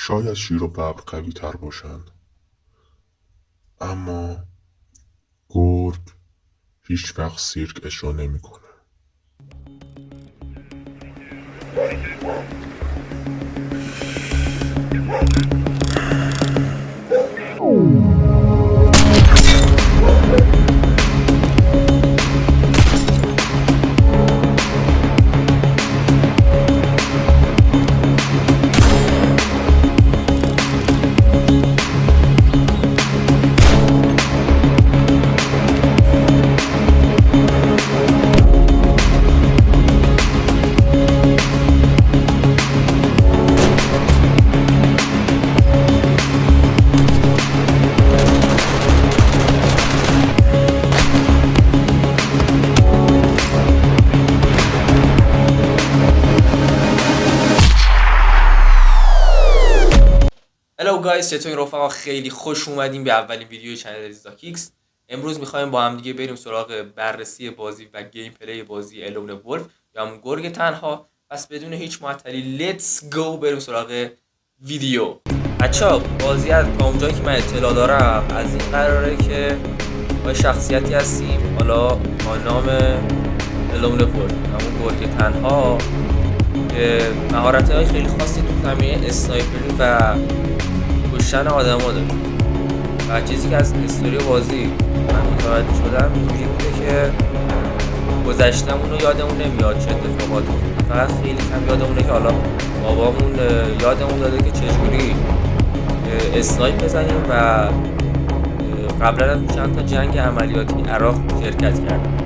شاید شیر و ببر قوی تر باشند، اما گرگ هیچ وقت سیرک اجرا نمیکنه. هلو گایز، چطورین رفقا؟ خیلی خوش اومدیم به اولین ویدیو کانال زاکیکس. امروز میخوایم با هم دیگه بریم سراغ بررسی بازی و گیم پلی بازی الون ولف یا همون گرگ تنها. پس بدون هیچ معطلی لیتس گو بریم سراغ ویدیو. بچه‌ها بازی از تا اونجایی که من اطلاع دارم از این قراره که ما شخصیتی هستیم حالا با نام الون ولف، همون گرگ تنها که مهارت‌های خیلی خاصی تو زمینه اسنایپری و کشتن آدم ها داره. و چیزی که از هیستوری بازی من متوجه شدم اینجوری بوده که گذشتمون رو یادمون نمیاد چه اتفاقاتی، فقط خیلی کم یادمونه که حالا بابامون یادمون داده که چجوری اسنایپ بزنیم و قبلا هم چند تا جنگ عملیاتی عراق شرکت کردیم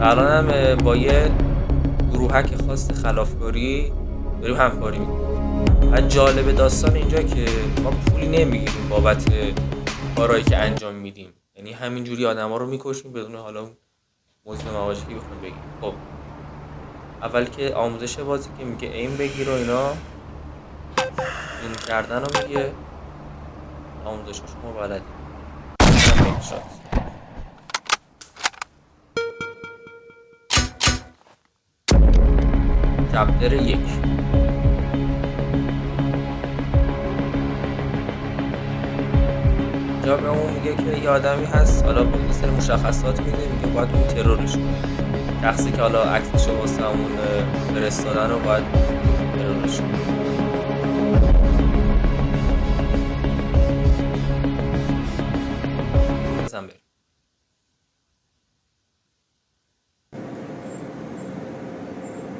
و الان هم با یه گروهک خاص خلافکاری داریم همکاری میکنیم. و جالب داستان اینجا که ما پولی نمیگیریم بابت کارهایی که انجام میدیم، یعنی همینجوری آدما رو میکشیم بدون حالا موضوع مواشی که بخوایم بگیم. خب اول که آموزش بازی که میگه ایم بگیر و اینا، زوم کردن رو میگه، آموزش شما بلدی چپتر 1. اینجا به اون میگه که یه آدمی هست، حالا با یه سری مشخصات میده، میگه باید اون ترورش کنه. شخصی که حالا عکسشو واسه همون فرستادن رو باید ترورش کنه. بزن بریم.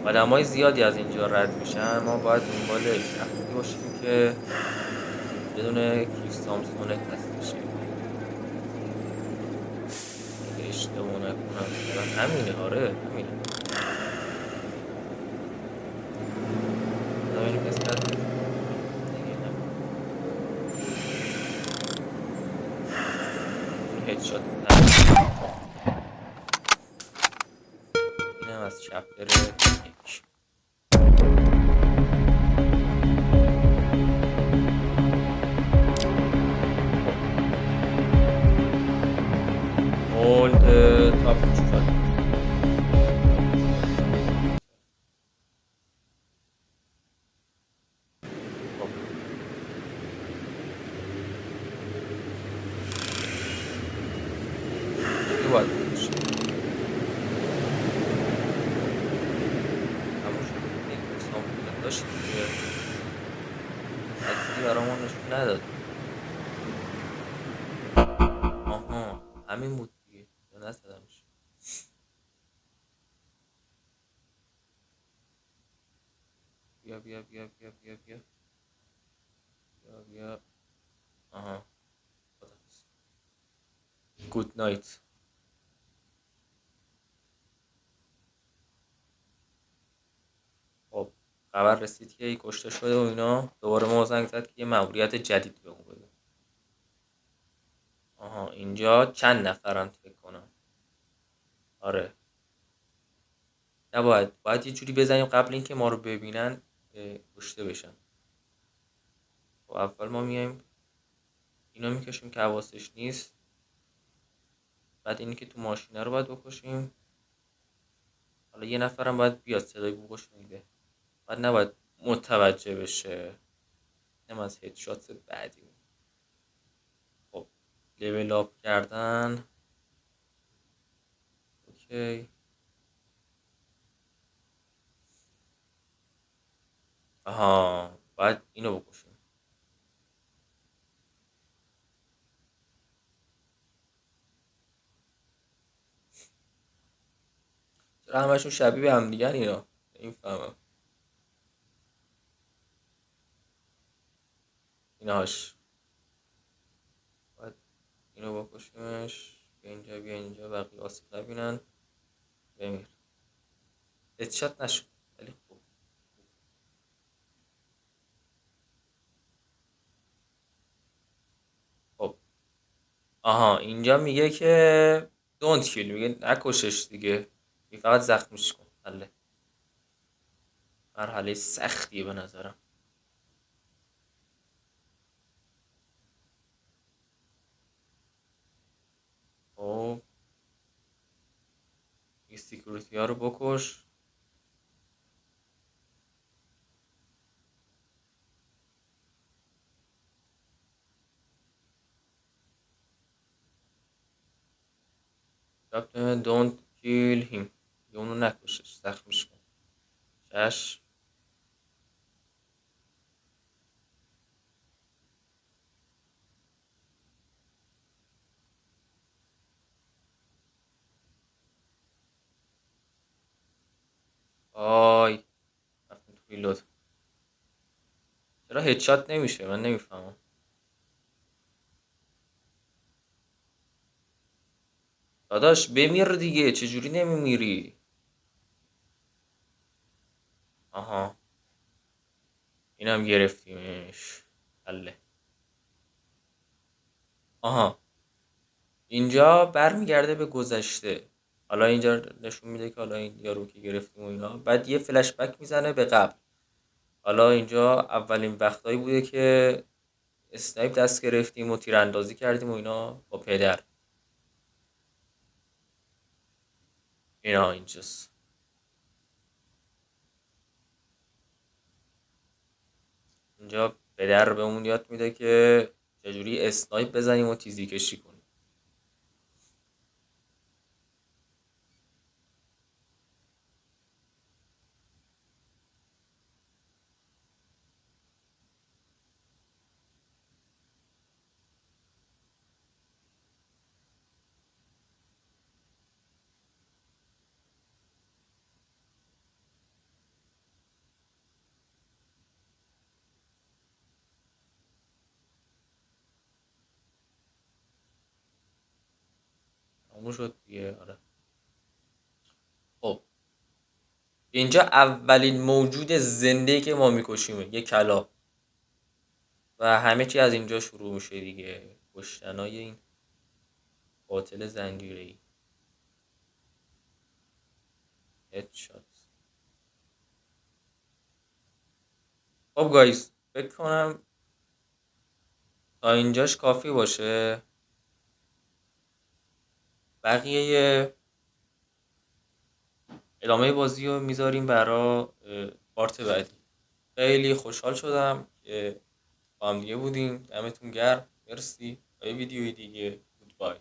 آدمای زیادی از اینجا رد میشن، ما باید دنبال شخصی باشیم که بدون کیف سامسونه تصدیل شه. اگه اشتباه نکنم همینه. آره همینه. ببینیم کسی رد میشه. این هدشات اینم از چپتر 1. اولد تاپ شد. چی باید بشه؟ همون شد یک سامسونه داشت که عکسی برامون نشون نداد. آها همین بود دیگه، یا نزدمش. بیا بیا بیا بیا بیا بیا بیا بیا. آها گود نایت. خب خبر رسید که ای کشته شده و اینا. دوباره ما زنگ زد که یه مأموریت جدید به اون بده. آها اینجا چند نفرن فکر کنم. آره باید یه جوری بزنیم قبل اینکه ما رو ببینن کشته بشن. خب اول ما میایم اینو میکشیم که حواسش نیست، بعد اینی که تو ماشینه رو باید بکشیم. حالا یه نفرم باید بیاد صدای بوقش میده، بعد نباید متوجه بشه. اینم از هدشات بعدی. خب لول آپ کردن. اوکی. آها باید اینو بکشیم. چرا همشون شبیه به هم دیگه اینا؟ نمیفهمم. ایناش باید اینو بکشیمش. بیا اینجا بقیه آسیب نبینن. بمیر. هدشات نشد ولی خوب. خب آها اینجا میگه که دونت کیل، میگه نکشش دیگه، فقط زخمش کن. حله. مرحله سختیه به نظرم. خب این سیکوریتی ها رو بکش. don't kill him، یه اونو نکشش، زخمش کن. چشم. آی رفتم تو ریلود. چرا هدشات نمیشه؟ من نمیفهمم. داداش بمیر دیگه، چجوری نمیمیری؟ آها اینم گرفتیمش. حله. آها اینجا برمیگرده به گذشته. حالا اینجا نشون میده که حالا این یارو که گرفتیم و اینا، بعد یه فلش بک میزنه به قبل. حالا اینجا اولین وقتایی بوده که اسنایپ دست گرفتیم و تیراندازی کردیم و اینا با پدر. اینا اینجاست. اینجا پدر بهمون یاد میده که چجوری اسنایپ بزنیم و تیزی کشی کنیم. همون شد دیگه. آره. خب اینجا اولین موجود زنده که ما میکشیم یه کلا و همه چی از اینجا شروع میشه دیگه. کشتنای این قاتل زنجیره‌ای. هدشات. خب گایز فکر کنم تا اینجاش کافی باشه. بقیه ادامه بازی رو میذاریم برای پارت بعدی. خیلی خوشحال شدم که با هم دیگه بودیم. دمتون گرم. مرسی. تا یه ویدیوی دیگه. گودبای.